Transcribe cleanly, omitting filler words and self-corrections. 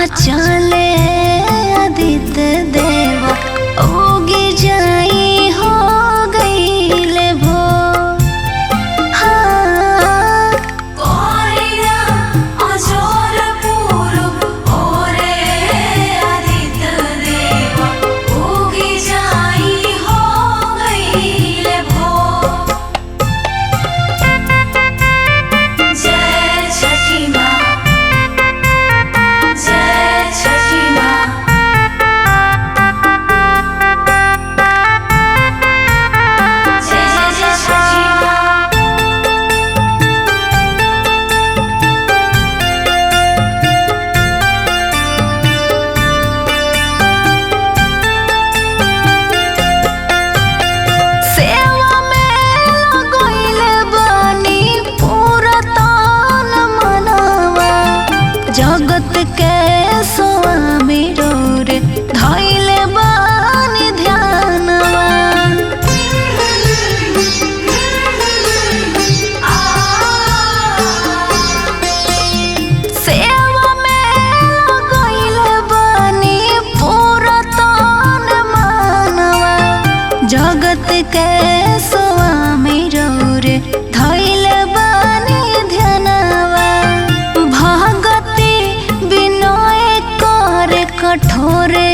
चले आदित्य देव उगी जाई हो गईले भो। हाँ कोरिया अजोर पूरब ओरे आदित्य देव उगी जाई हो गईले भो। जय छठी माँ, जय छठी माँ, जय जय जय छठी माँ। सेवा में लगोइले बानी पूरा तान मनवा, जगत के स्वामी रे धइले बानी ध्यानवा। सेवा में लगोइले बानी पूरा तान मनवा, जगत के स्वामी रे धइले बानी ध्यानवा। भगति विनय कर कठोरे